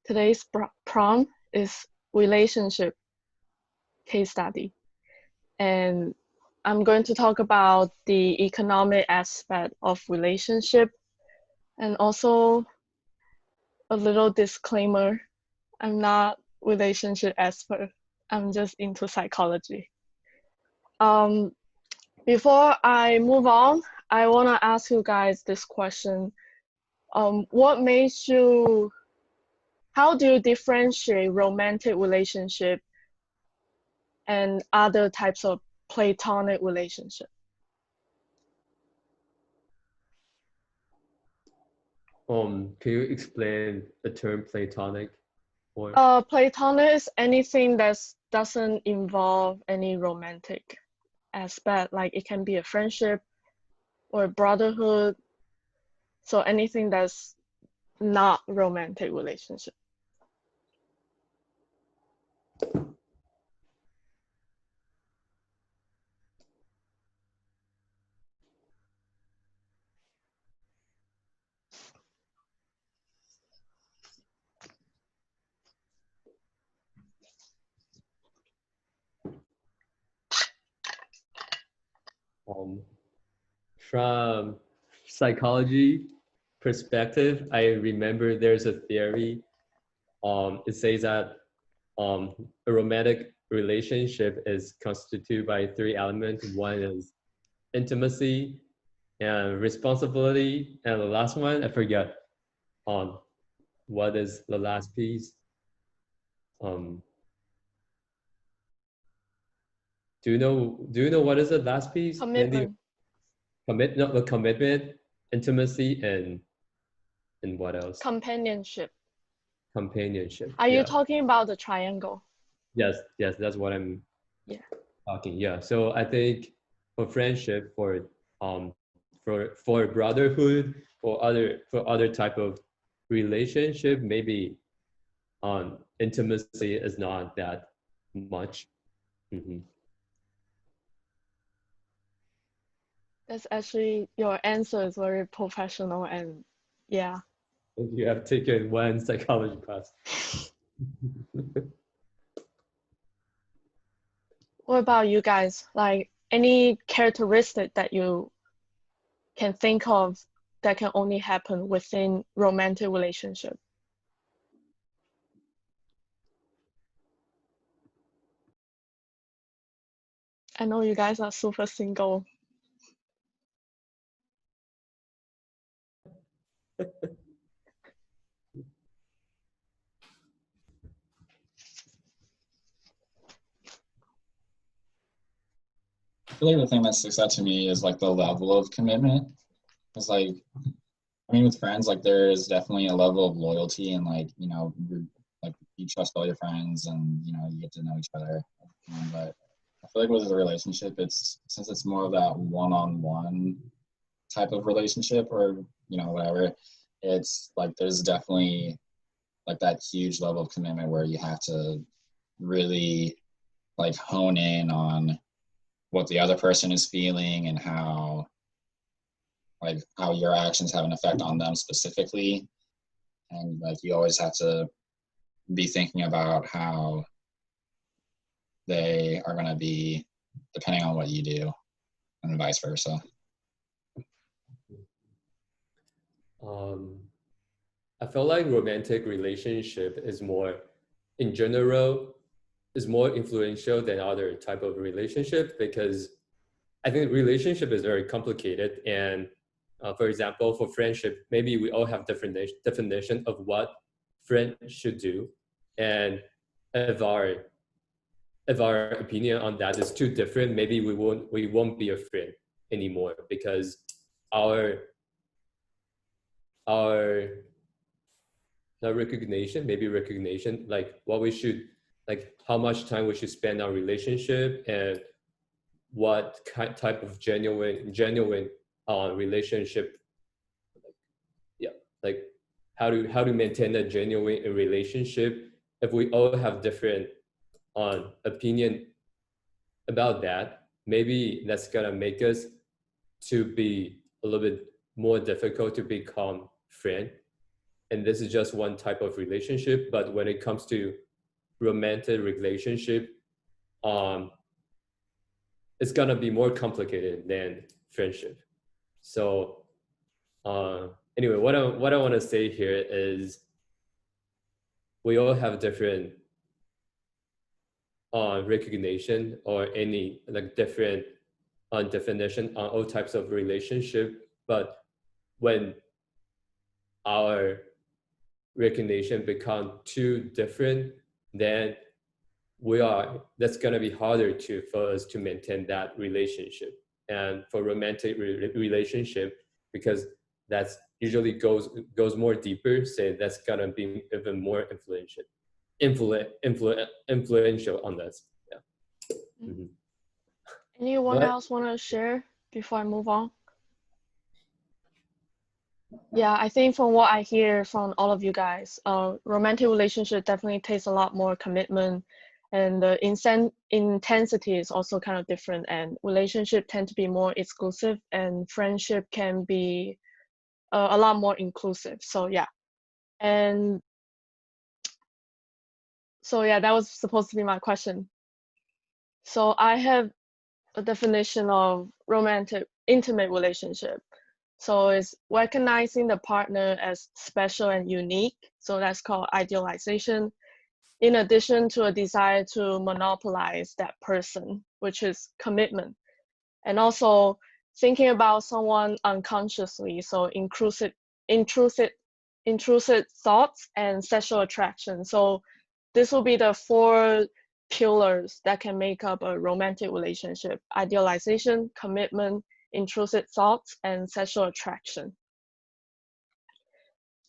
Today's prompt is relationship case study. And I'm going to talk about the economic aspect of relationship and also a little disclaimer. I'm not relationship expert. I'm just into psychology. Um, Before I move on, I want to ask you guys this question. What makes you, how do you differentiate romantic relationship and other types of platonic relationship? Can you explain the term platonic or Platonic is anything that doesn't involve any romantic aspect. Like it can be a friendship or a brotherhood. So anything that's not romantic relationship. from psychology perspective, I remember there's a theory. It says that a romantic relationship is constituted by three elements. One is intimacy and responsibility, and the last one I forget. What is the last piece? Um, do you know what is the last piece? Andy? Commitment. The commitment, intimacy, and what else? Companionship. Companionship. Are you Yeah. talking about the triangle? Yes, that's what I'm talking. Yeah. So I think for friendship, um for brotherhood, for other type of relationship, maybe intimacy is not that much. Mm-hmm. That's actually, your answer is very professional and yeah. You have taken one psychology class. What about you guys? Like any characteristic that you can think of that can only happen within romantic relationship? I know you guys are super single. I feel like the thing that sticks out to me is like the level of commitment. It's like, I mean, with friends, like there is definitely a level of loyalty and like, like you trust all your friends and, you get to know each other. But I feel like with a relationship, since it's more of that one-on-one type of relationship or, whatever, it's like there's definitely like that huge level of commitment where you have to really like hone in on what the other person is feeling and how your actions have an effect on them specifically. And like you always have to be thinking about how they are going to be depending on what you do and vice versa. I feel like romantic relationship is more, in general, is more influential than other type of relationship because I think relationship is very complicated. And for example, for friendship, maybe we all have different definition of what friend should do. And if our opinion on that is too different, maybe we won't be a friend anymore because our not recognition, maybe recognition, like what we should, like how much time we should spend on relationship and what type of genuine relationship, yeah, like how to maintain a genuine relationship if we all have different opinion about that. Maybe that's gonna make us to be a little bit more difficult to become friend. and this is just one type of relationship. But when it comes to romantic relationship, it's gonna be more complicated than friendship. So anyway, what I want to say here is we all have different recognition or any like different definition on all types of relationship. But when our recognition become too different, then that's going to be harder for us to maintain that relationship. And for romantic relationship, because that's usually goes more deeper, so that's going to be even more influential on us. Yeah. Mm-hmm. Anyone else want to share before I move on? Yeah, I think from what I hear from all of you guys, romantic relationship definitely takes a lot more commitment, and the intensity is also kind of different, and relationship tend to be more exclusive, and friendship can be a lot more inclusive. So yeah, and so yeah, that was supposed to be my question. So I have a definition of romantic intimate relationship. So it's recognizing the partner as special and unique. So that's called idealization. In addition to a desire to monopolize that person, which is commitment. And also thinking about someone unconsciously. So intrusive thoughts and sexual attraction. So this will be the 4 pillars that can make up a romantic relationship: idealization, commitment, intrusive thoughts, and sexual attraction.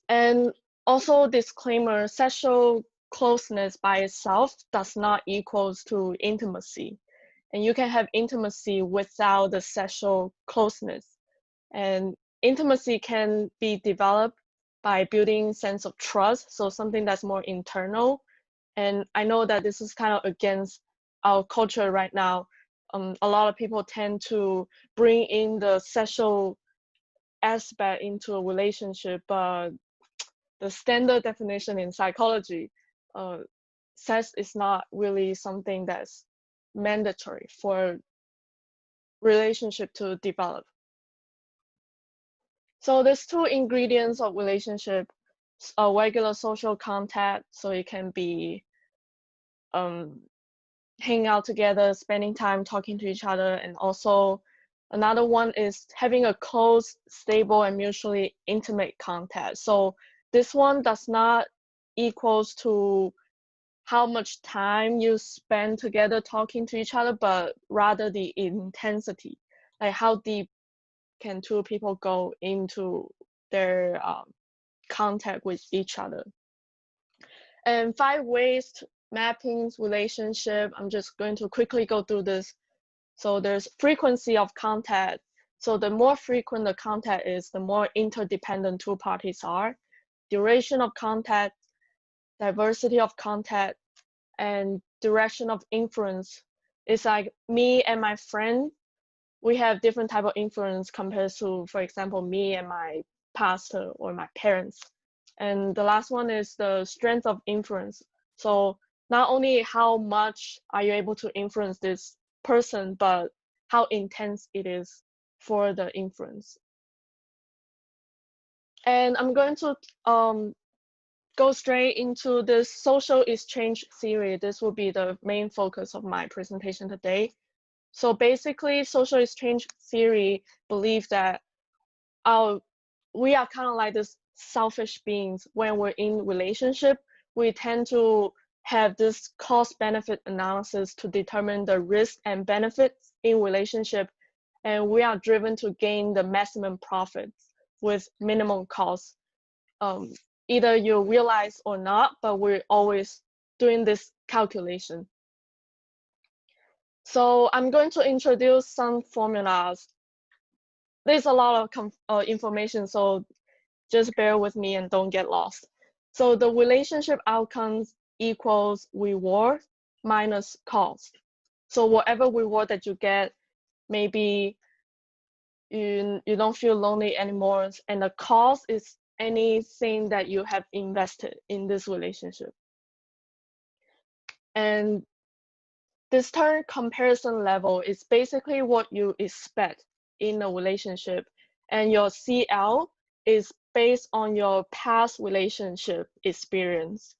And also disclaimer, sexual closeness by itself does not equals to intimacy. And you can have intimacy without the sexual closeness. And intimacy can be developed by building sense of trust, so something that's more internal. And I know that this is kind of against our culture right now. A lot of people tend to bring in the sexual aspect into a relationship, but the standard definition in psychology, sex is not really something that's mandatory for relationship to develop. So there's 2 ingredients of relationship: a regular social contact, so it can be hanging out together, spending time talking to each other, and also another one is having a close, stable, and mutually intimate contact. So this one does not equals to how much time you spend together talking to each other, but rather the intensity, like how deep can 2 people go into their contact with each other. And 5 ways to mappings relationship. I'm just going to quickly go through this. So there's frequency of contact. So the more frequent the contact is, the more interdependent 2 parties are. Duration of contact, diversity of contact, and direction of influence. It's like me and my friend, we have different type of influence compared to, for example, me and my pastor or my parents. And the last one is the strength of influence. So not only how much are you able to influence this person, but how intense it is for the influence. And I'm going to go straight into this social exchange theory. This will be the main focus of my presentation today. So basically, social exchange theory believes that we are kind of like this selfish beings. When we're in relationship, we tend to have this cost-benefit analysis to determine the risk and benefits in relationship, and we are driven to gain the maximum profits with minimum cost. Either you realize or not, but we're always doing this calculation. So I'm going to introduce some formulas. There's a lot of information, so just bear with me and don't get lost. So the relationship outcomes equals reward minus cost. So whatever reward that you get, maybe you don't feel lonely anymore, and the cost is anything that you have invested in this relationship. And this term comparison level is basically what you expect in a relationship, and your CL is based on your past relationship experience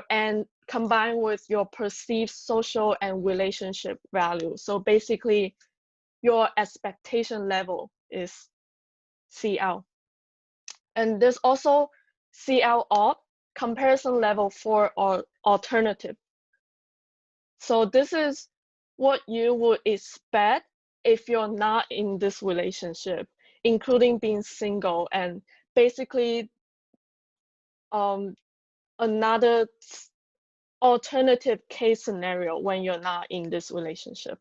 and combined with your perceived social and relationship value. So basically your expectation level is CL. And there's also CL odd, comparison level for alternative. So this is what you would expect if you're not in this relationship, including being single, and basically another alternative case scenario when you're not in this relationship.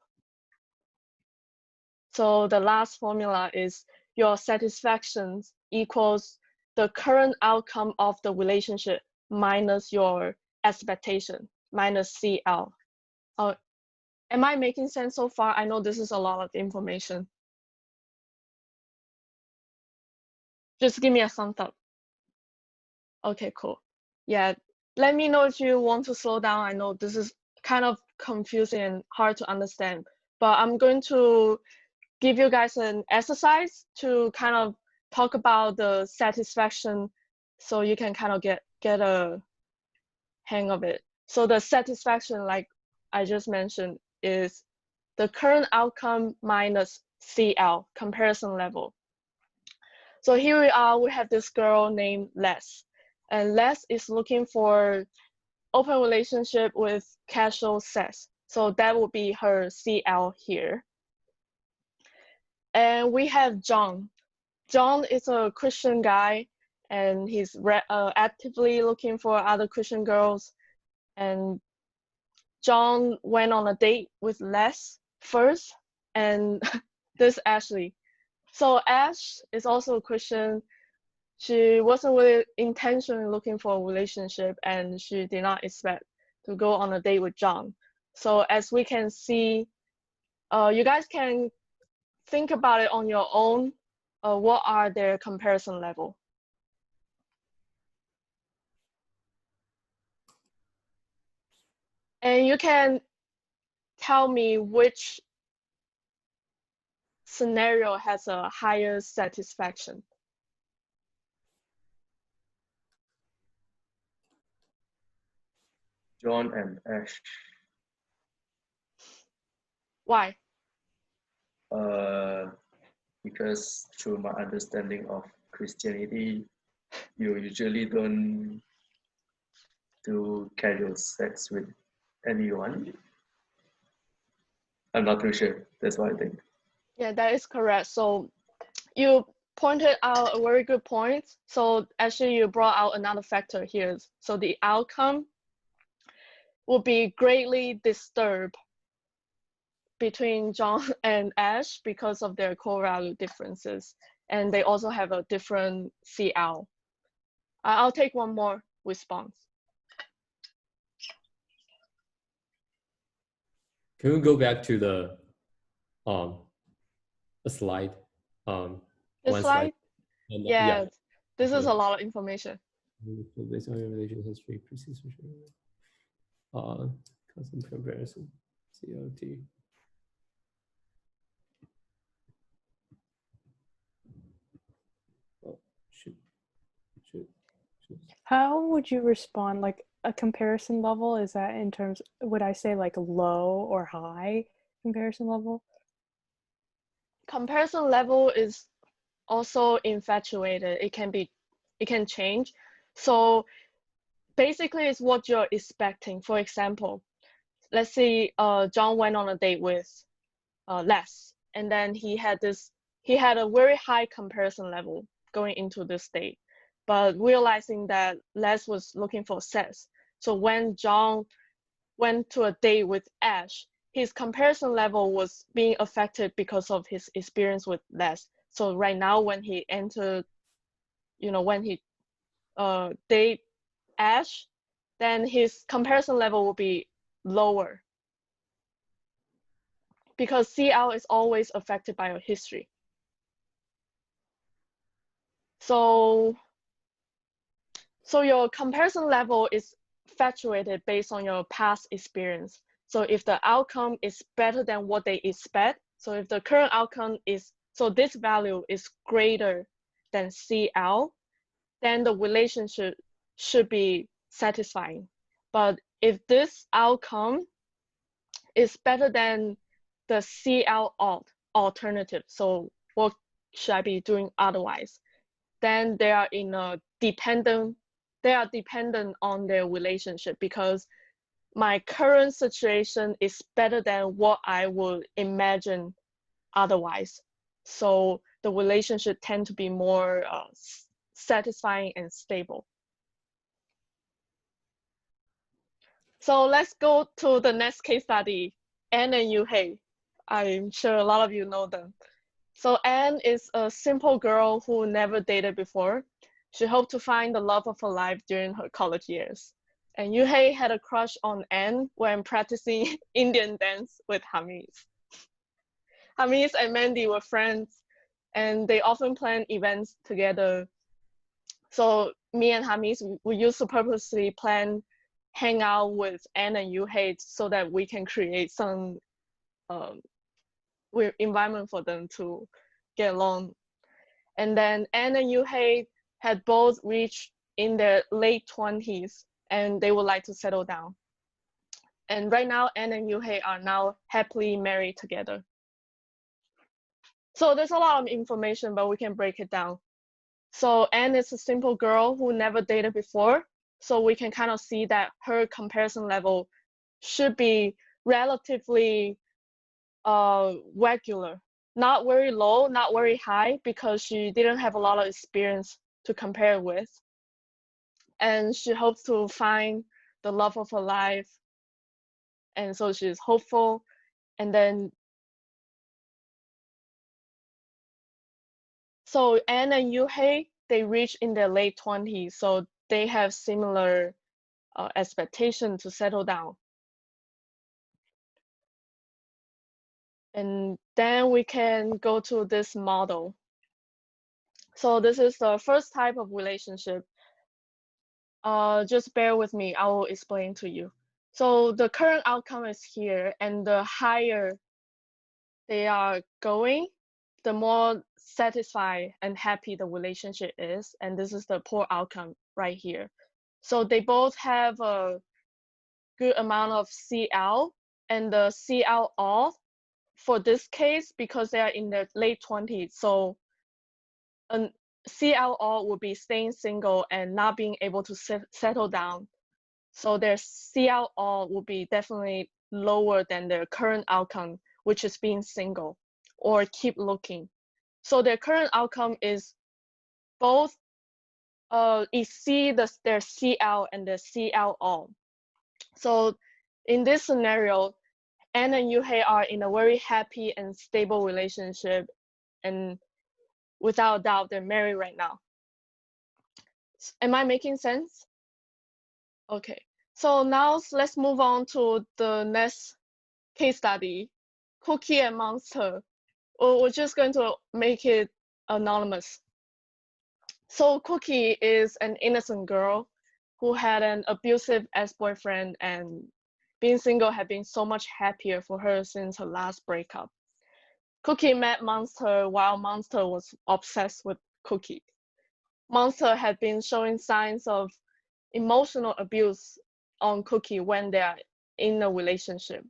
So the last formula is your satisfaction equals the current outcome of the relationship minus your expectation, minus CL. Am I making sense so far? I know this is a lot of information. Just give me a thumbs up. Okay, cool. Yeah, let me know if you want to slow down. I know this is kind of confusing and hard to understand, but I'm going to give you guys an exercise to kind of talk about the satisfaction so you can kind of get a hang of it. So the satisfaction, like I just mentioned, is the current outcome minus CL, comparison level. So here we are, we have this girl named Les. And Les is looking for open relationship with casual sex. So that would be her CL here. And we have John. John is a Christian guy, and he's actively looking for other Christian girls. And John went on a date with Les first, and this Ashley. So Ash is also a Christian. She wasn't really intentionally looking for a relationship, and she did not expect to go on a date with John. So as we can see, you guys can think about it on your own. What are their comparison level? And you can tell me which scenario has a higher satisfaction. John and Ash. Why? Because through my understanding of Christianity, you usually don't do casual sex with anyone. I'm not too sure. That's what I think. Yeah, that is correct. So you pointed out a very good point. So actually you brought out another factor here. So the outcome will be greatly disturbed between John and Ash because of their core value differences. And they also have a different CL. I'll take one more response. Can we go back to the slide? This one slide? Yeah, this is Okay. a lot of information. Based on your relation history, precision, constant comparison, COT. Oh, shoot. How would you respond? Like a comparison level, is that in terms, would I say like low or high comparison level? Comparison level is also infatuated. It can change. So basically it's what you're expecting. For example, let's say John went on a date with Les, and then he had a very high comparison level going into this date, but realizing that Les was looking for sex. So when John went to a date with Ash, his comparison level was being affected because of his experience with Les. So right now when he entered, when he date Ash, then his comparison level will be lower because CL is always affected by your history. So So your comparison level is fluctuated based on your past experience. So if the outcome is better than what they expect, so if the current outcome is, so this value is greater than CL, then the relationship should be satisfying. But if this outcome is better than the CL alternative, so what should I be doing otherwise? Then they are dependent on their relationship, because my current situation is better than what I would imagine otherwise. So the relationship tend to be more satisfying and stable. So let's go to the next case study, Anne and Yuhei. I'm sure a lot of you know them. So Anne is a simple girl who never dated before. She hoped to find the love of her life during her college years. And Yuhei had a crush on Anne when practicing Indian dance with Hamis. Hamis and Mandy were friends, and they often planned events together. So me and Hamis, we used to purposely plan hang out with Anne and Yuhei so that we can create some environment for them to get along. And then Anne and Yuhei had both reached in their late 20s, and they would like to settle down. And right now, Anne and Yuhei are now happily married together. So there's a lot of information, but we can break it down. So Anne is a simple girl who never dated before. So we can kind of see that her comparison level should be relatively regular, not very low, not very high, because she didn't have a lot of experience to compare with. And she hopes to find the love of her life. And so she's hopeful. And then, so Anne and Yuhei, they reach in their late 20s. So they have similar expectation to settle down. And then we can go to this model. So this is the first type of relationship. Just bear with me, I will explain to you. So the current outcome is here, and the higher they are going, the more satisfied and happy the relationship is. And this is the poor outcome right here. So they both have a good amount of CL, and the CL all for this case, because they are in their late 20s. So CL all will be staying single and not being able to settle down. So their CL all will be definitely lower than their current outcome, which is being single or keep looking. So their current outcome is both exceed their CL and their CL all. So in this scenario, Anne and Yuhei are in a very happy and stable relationship, and without a doubt, they're married right now. Am I making sense? Okay, so now let's move on to the next case study, Cookie and Monster. We're just going to make it anonymous. So Cookie is an innocent girl who had an abusive ex-boyfriend, and being single had been so much happier for her since her last breakup. Cookie met Monster while Monster was obsessed with Cookie. Monster had been showing signs of emotional abuse on Cookie when they are in a relationship.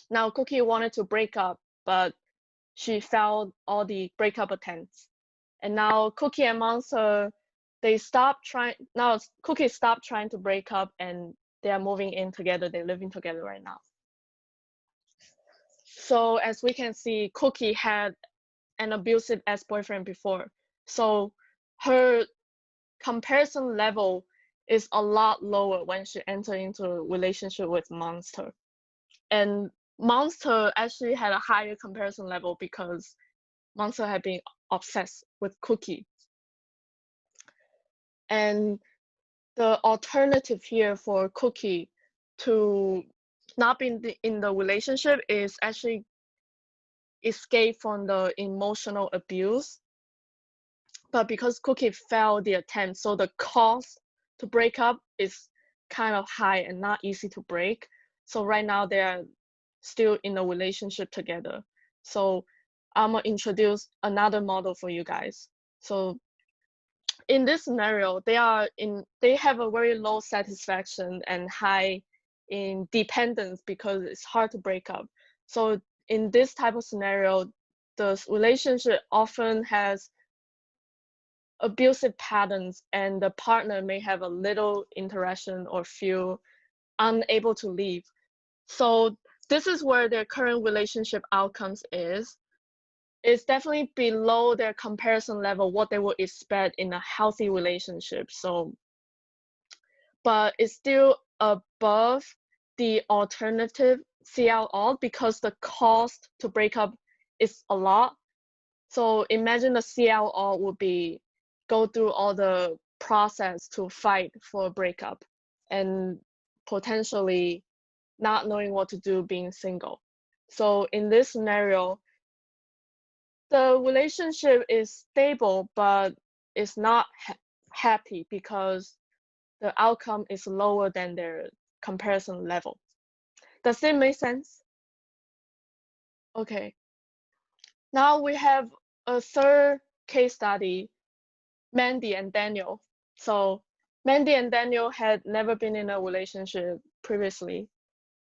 Now Cookie wanted to break up, but she failed all the breakup attempts. And now Cookie and Monster, they stopped trying. Now Cookie stopped trying to break up, and they are moving in together. They're living together right now. So as we can see, Cookie had an abusive ex-boyfriend before. So her comparison level is a lot lower when she entered into a relationship with Monster. And Monster actually had a higher comparison level because Monster had been obsessed with Cookie. And the alternative here for Cookie to not be in the relationship is actually escape from the emotional abuse. But because Cookie failed the attempt, so the cost to break up is kind of high and not easy to break. So right now they are still in a relationship together. So I'm gonna introduce another model for you guys. So in this scenario, they have a very low satisfaction and high in dependence because it's hard to break up. So in this type of scenario, the relationship often has abusive patterns and the partner may have a little interaction or feel unable to leave. So this is where their current relationship outcomes is. It's definitely below their comparison level, what they would expect in a healthy relationship. So, but it's still above the alternative CLO because the cost to break up is a lot. So imagine the CLO would be go through all the process to fight for a breakup and potentially not knowing what to do being single. So in this scenario, the relationship is stable, but it's not happy because the outcome is lower than their comparison level. Does it make sense? Okay. Now we have a third case study, Mandy and Daniel. So Mandy and Daniel had never been in a relationship previously.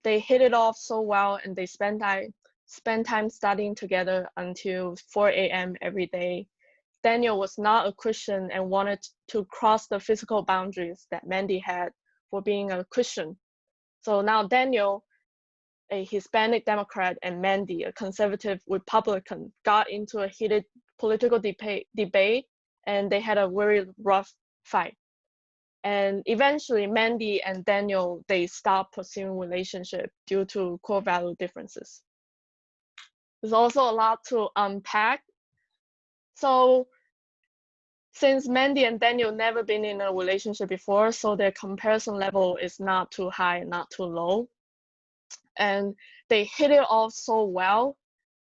They hit it off so well and they spent time studying together until 4 a.m. every day. Daniel was not a Christian and wanted to cross the physical boundaries that Mandy had for being a Christian. So now Daniel, a Hispanic Democrat, and Mandy, a conservative Republican, got into a heated political debate and they had a very rough fight. And eventually Mandy and Daniel, they stopped pursuing relationship due to core value differences. There's also a lot to unpack. So since Mandy and Daniel never been in a relationship before, so their comparison level is not too high, not too low. And they hit it off so well,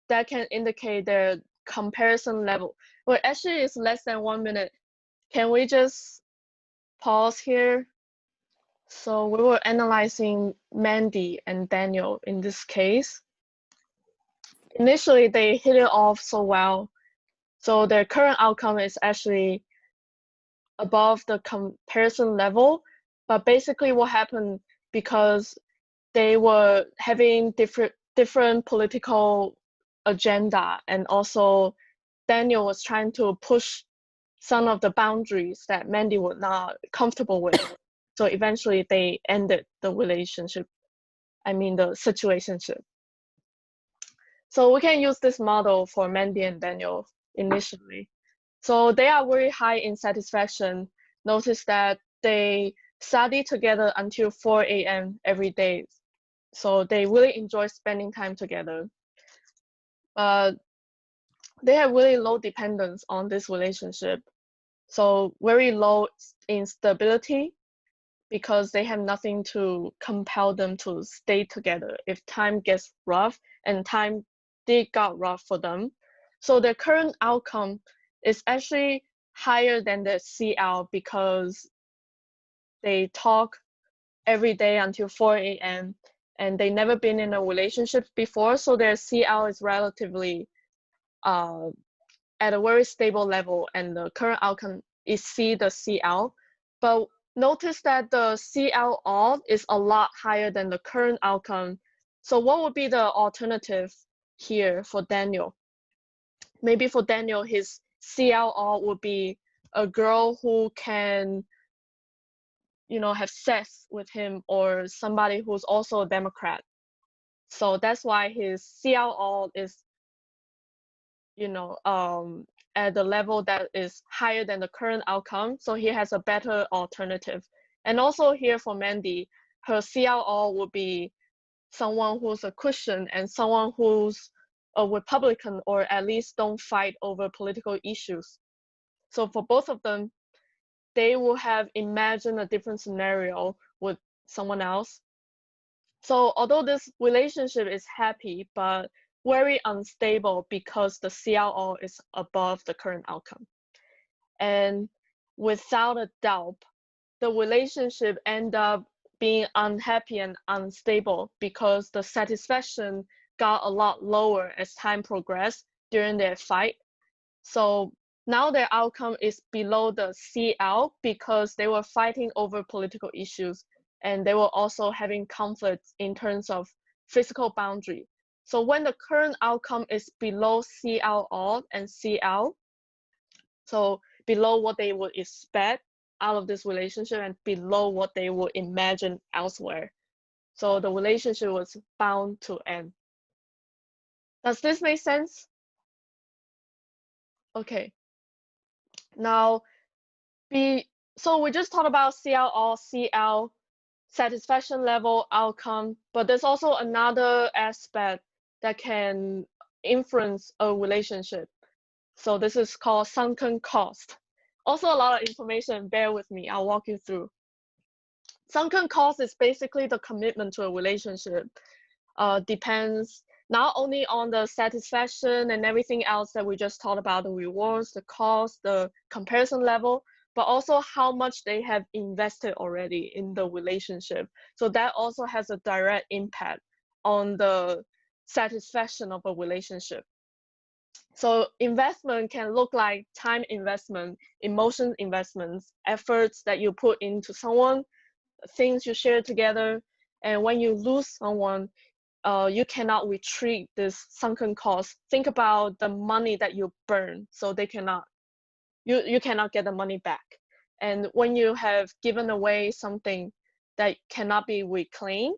that can indicate their comparison level. Well, actually it's less than 1 minute. Can we just pause here? So we were analyzing Mandy and Daniel in this case. Initially, they hit it off so well. So their current outcome is actually above the comparison level. But basically what happened, because they were having different political agenda, and also Daniel was trying to push some of the boundaries that Mandy was not comfortable with. So eventually they ended the relationship, the situationship. So we can use this model for Mandy and Daniel initially. So they are very high in satisfaction. Notice that they study together until 4 a.m. every day. So they really enjoy spending time together. But they have really low dependence on this relationship. So very low in stability because they have nothing to compel them to stay together if time gets rough, and time did got rough for them. So their current outcome is actually higher than the CL because they talk every day until 4 a.m. and they never been in a relationship before, so their CL is relatively at a very stable level, and the current outcome exceed the CL. But notice that the CL alt is a lot higher than the current outcome. So what would be the alternative here for Daniel? Maybe for Daniel, his CL alt would be a girl who can, have sex with him, or somebody who's also a Democrat. So that's why his CL alt is, at the level that is higher than the current outcome. So he has a better alternative. And also here for Mandy, her CLO would be someone who's a Christian and someone who's a Republican, or at least don't fight over political issues. So for both of them, they will have imagined a different scenario with someone else. So although this relationship is happy, but very unstable because the CLO is above the current outcome. And without a doubt, the relationship end up being unhappy and unstable because the satisfaction got a lot lower as time progressed during their fight. So now their outcome is below the CL because they were fighting over political issues, and they were also having conflicts in terms of physical boundary. So when the current outcome is below CL odd and CL, so below what they would expect out of this relationship and below what they would imagine elsewhere. So the relationship was bound to end. Does this make sense? Okay. Now, so we just talked about CL or CL, satisfaction level, outcome, but there's also another aspect that can influence a relationship. So this is called sunken cost. Also a lot of information, bear with me, I'll walk you through. Sunken cost is basically the commitment to a relationship. Depends not only on the satisfaction and everything else that we just talked about, the rewards, the cost, the comparison level, but also how much they have invested already in the relationship. So that also has a direct impact on the satisfaction of a relationship. So investment can look like time investment, emotion investments, efforts that you put into someone, things you share together. And when you lose someone, you cannot retrieve this sunken cost. Think about the money that you burn, so they cannot, you cannot get the money back. And when you have given away something that cannot be reclaimed,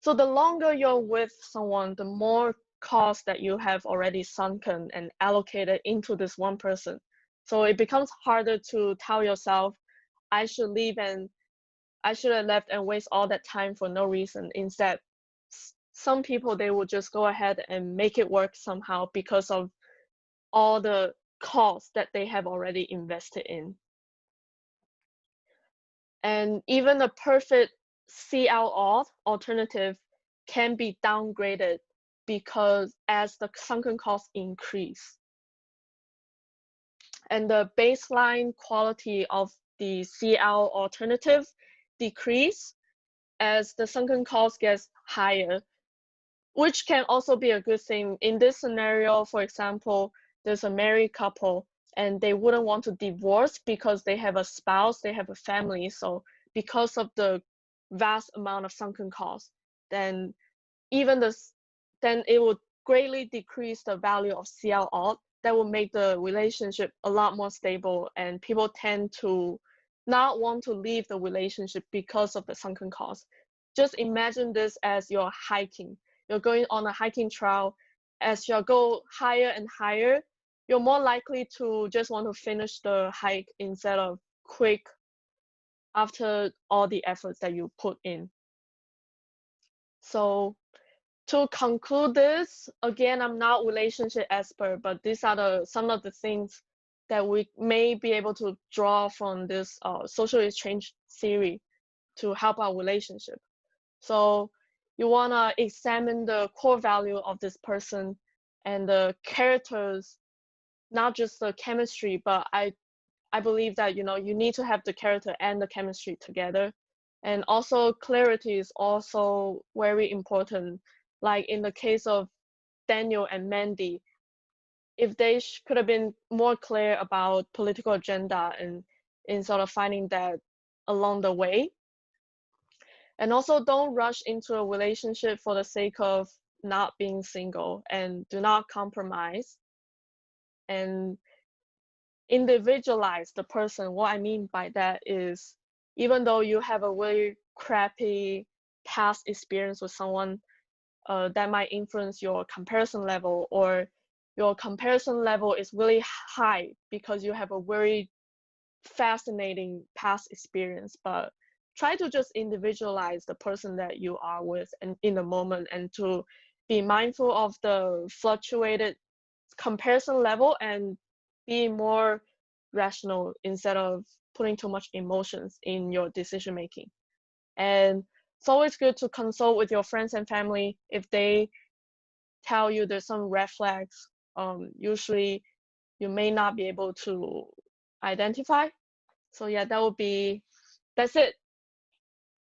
so the longer you're with someone, the more cost that you have already sunken and allocated into this one person. So it becomes harder to tell yourself, I should leave and I should have left and waste all that time for no reason. Instead, some people, they will just go ahead and make it work somehow because of all the costs that they have already invested in. And even a perfect CL alternative can be downgraded because as the sunken costs increase. And the baseline quality of the CL alternative decrease as the sunken cost gets higher, which can also be a good thing. In this scenario, for example, there's a married couple and they wouldn't want to divorce because they have a spouse, they have a family. So because of the vast amount of sunken costs, then then it would greatly decrease the value of CL alt. That will make the relationship a lot more stable, and people tend to not want to leave the relationship because of the sunken cost. Just imagine this as you're hiking. You're going on a hiking trail. As you go higher and higher, you're more likely to just want to finish the hike instead of quit after all the efforts that you put in. So to conclude this, again, I'm not relationship expert, but these are some of the things that we may be able to draw from this social exchange theory to help our relationship. So you want to examine the core value of this person and the characters, not just the chemistry, but I believe that you need to have the character and the chemistry together. And also clarity is also very important. Like in the case of Daniel and Mandy, if they could have been more clear about political agenda and in sort of finding that along the way. And also don't rush into a relationship for the sake of not being single, and do not compromise. And individualize the person. What I mean by that is, even though you have a very crappy past experience with someone, that might influence your comparison level, or your comparison level is really high because you have a very fascinating past experience, but try to just individualize the person that you are with and in the moment, and to be mindful of the fluctuated comparison level and be more rational instead of putting too much emotions in your decision making. And it's always good to consult with your friends and family if they tell you there's some red flags. Usually you may not be able to identify. So yeah, that's it.